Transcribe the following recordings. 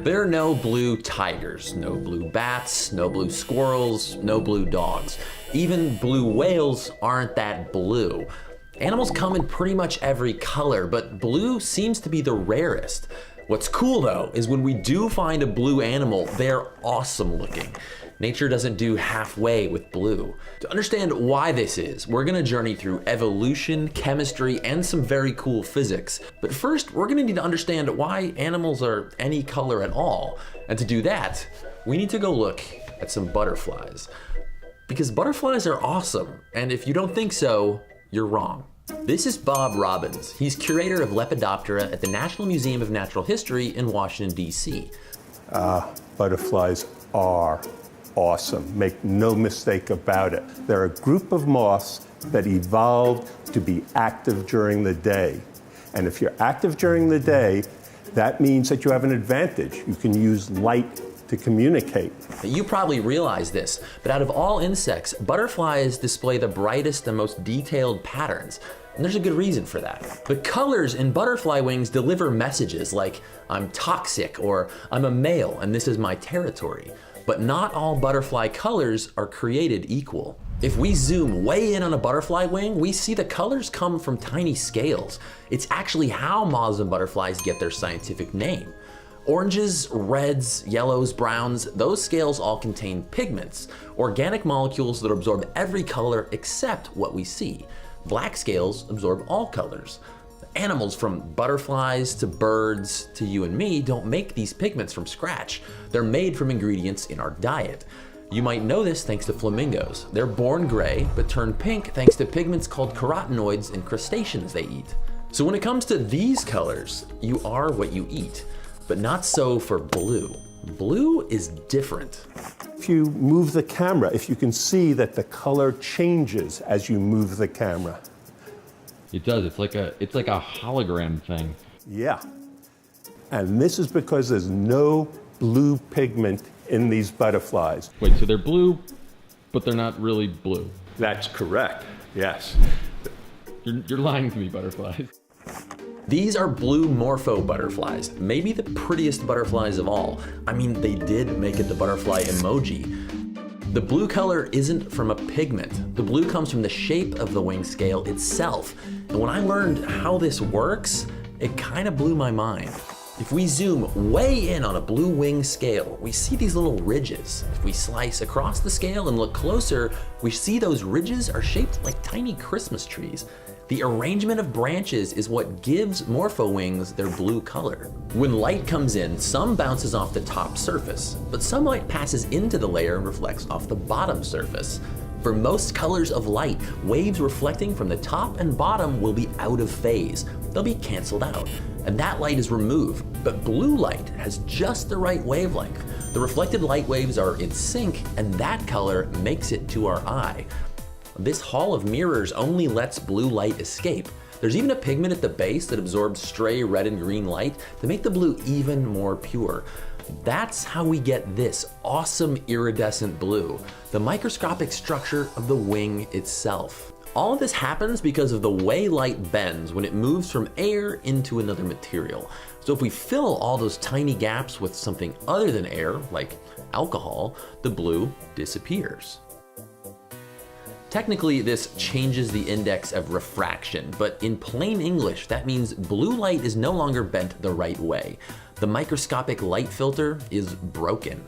There are no blue tigers, no blue bats, no blue squirrels, no blue dogs. Even blue whales aren't that blue. Animals come in pretty much every color, but blue seems to be the rarest. What's cool though is when we do find a blue animal, they're awesome looking. Nature doesn't do halfway with blue. To understand why this is, we're gonna journey through evolution, chemistry, and some very cool physics. But first, we're gonna need to understand why animals are any color at all. And to do that, we need to go look at some butterflies. Because butterflies are awesome, and if you don't think so, you're wrong. This is Bob Robbins. He's curator of Lepidoptera at the National Museum of Natural History in Washington, D.C. Butterflies are awesome. Make no mistake about it. They're a group of moths that evolved to be active during the day. And if you're active during the day, that means that you have an advantage. You can use light to communicate. You probably realize this, but out of all insects, butterflies display the brightest and most detailed patterns. And there's a good reason for that. The colors in butterfly wings deliver messages like, I'm toxic, or I'm a male and this is my territory. But not all butterfly colors are created equal. If we zoom way in on a butterfly wing, we see the colors come from tiny scales. It's actually how moths and butterflies get their scientific name. Oranges, reds, yellows, browns, those scales all contain pigments, organic molecules that absorb every color except what we see. Black scales absorb all colors. Animals from butterflies to birds to you and me don't make these pigments from scratch. They're made from ingredients in our diet. You might know this thanks to flamingos. They're born gray, but turn pink thanks to pigments called carotenoids in crustaceans they eat. So when it comes to these colors, you are what you eat. But not so for blue. Blue is different. If you move the camera, if you can see that the color changes as you move the camera. It does. It's like a hologram thing. Yeah. And this is because there's no blue pigment in these butterflies. Wait, so they're blue, but they're not really blue. That's correct. Yes. You're lying to me, butterflies. These are blue morpho butterflies, maybe the prettiest butterflies of all. I mean, they did make it the butterfly emoji. The blue color isn't from a pigment. The blue comes from the shape of the wing scale itself. And when I learned how this works, it kind of blew my mind. If we zoom way in on a blue wing scale, we see these little ridges. If we slice across the scale and look closer, we see those ridges are shaped like tiny Christmas trees. The arrangement of branches is what gives morpho wings their blue color. When light comes in, some bounces off the top surface, but some light passes into the layer and reflects off the bottom surface. For most colors of light, waves reflecting from the top and bottom will be out of phase. They'll be canceled out, and that light is removed. But blue light has just the right wavelength. The reflected light waves are in sync, and that color makes it to our eye. This hall of mirrors only lets blue light escape. There's even a pigment at the base that absorbs stray red and green light to make the blue even more pure. That's how we get this awesome iridescent blue, the microscopic structure of the wing itself. All of this happens because of the way light bends when it moves from air into another material. So if we fill all those tiny gaps with something other than air, like alcohol, the blue disappears. Technically, this changes the index of refraction, but in plain English, that means blue light is no longer bent the right way. The microscopic light filter is broken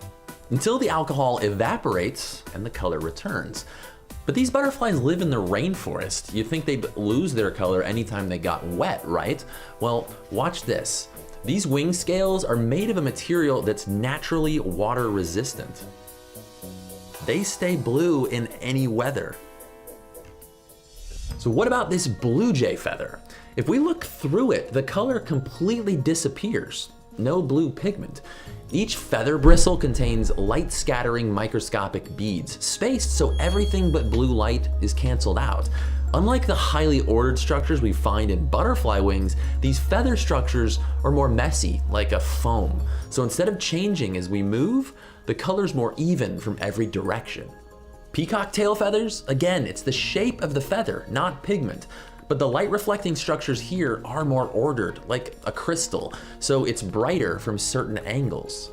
until the alcohol evaporates and the color returns. But these butterflies live in the rainforest. You'd think they'd lose their color anytime they got wet, right? Well, watch this. These wing scales are made of a material that's naturally water resistant. They stay blue in any weather. So what about this blue jay feather? If we look through it, the color completely disappears. No blue pigment. Each feather bristle contains light-scattering microscopic beads, spaced so everything but blue light is canceled out. Unlike the highly ordered structures we find in butterfly wings, these feather structures are more messy, like a foam. So instead of changing as we move, the color's more even from every direction. Peacock tail feathers? Again, it's the shape of the feather, not pigment. But the light reflecting structures here are more ordered, like a crystal, so it's brighter from certain angles.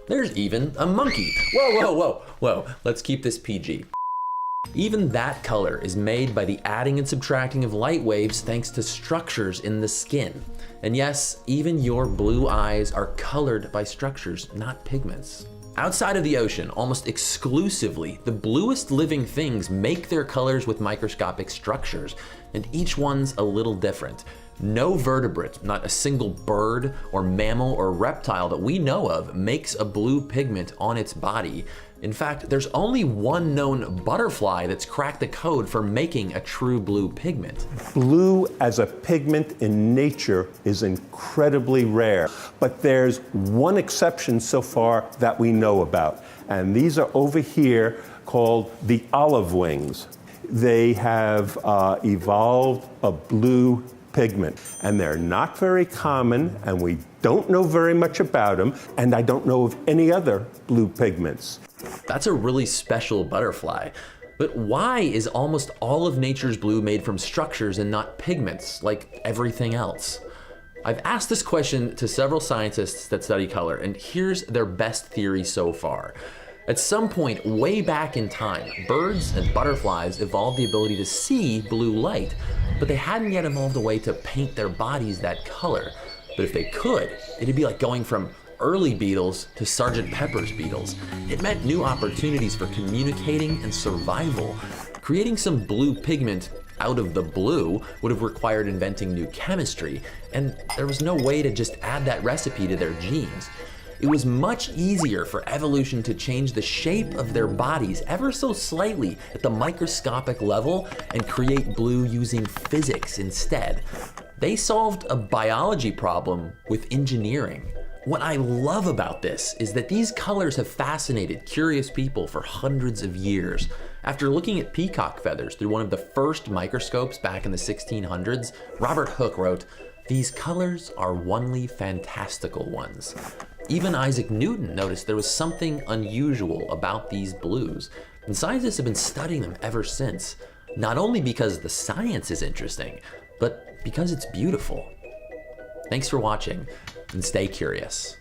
There's even a monkey. Whoa, whoa, whoa, whoa, let's keep this PG. Even that color is made by the adding and subtracting of light waves thanks to structures in the skin. And yes, even your blue eyes are colored by structures, not pigments. Outside of the ocean, almost exclusively, the bluest living things make their colors with microscopic structures, and each one's a little different. No vertebrate, not a single bird or mammal or reptile that we know of, makes a blue pigment on its body. In fact, there's only one known butterfly that's cracked the code for making a true blue pigment. Blue as a pigment in nature is incredibly rare, but there's one exception so far that we know about, and these are over here called the olive wings. They have evolved a blue pigment, and they're not very common, and we don't know very much about them, and I don't know of any other blue pigments. That's a really special butterfly. But why is almost all of nature's blue made from structures and not pigments, like everything else? I've asked this question to several scientists that study color, and here's their best theory so far. At some point way back in time, birds and butterflies evolved the ability to see blue light, but they hadn't yet evolved a way to paint their bodies that color. But if they could, it'd be like going from early beetles to Sgt. Pepper's beetles. It meant new opportunities for communicating and survival. Creating some blue pigment out of the blue would have required inventing new chemistry, and there was no way to just add that recipe to their genes. It was much easier for evolution to change the shape of their bodies ever so slightly at the microscopic level and create blue using physics instead. They solved a biology problem with engineering. What I love about this is that these colors have fascinated curious people for hundreds of years. After looking at peacock feathers through one of the first microscopes back in the 1600s, Robert Hooke wrote, "These colors are onely fantastical ones." Even Isaac Newton noticed there was something unusual about these blues, and scientists have been studying them ever since, not only because the science is interesting, but because it's beautiful. Thanks for watching, and stay curious.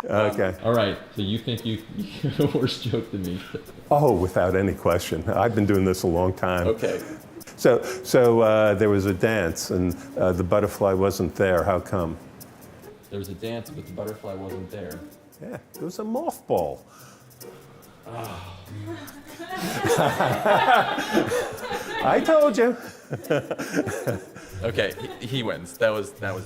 Okay. All right, so you think you have a worse joke than me? Oh, without any question. I've been doing this a long time. Okay. So there was a dance, and the butterfly wasn't there. How come? There was a dance, but the butterfly wasn't there. Yeah, it was a mothball. I told you. Okay, he wins. That was bad.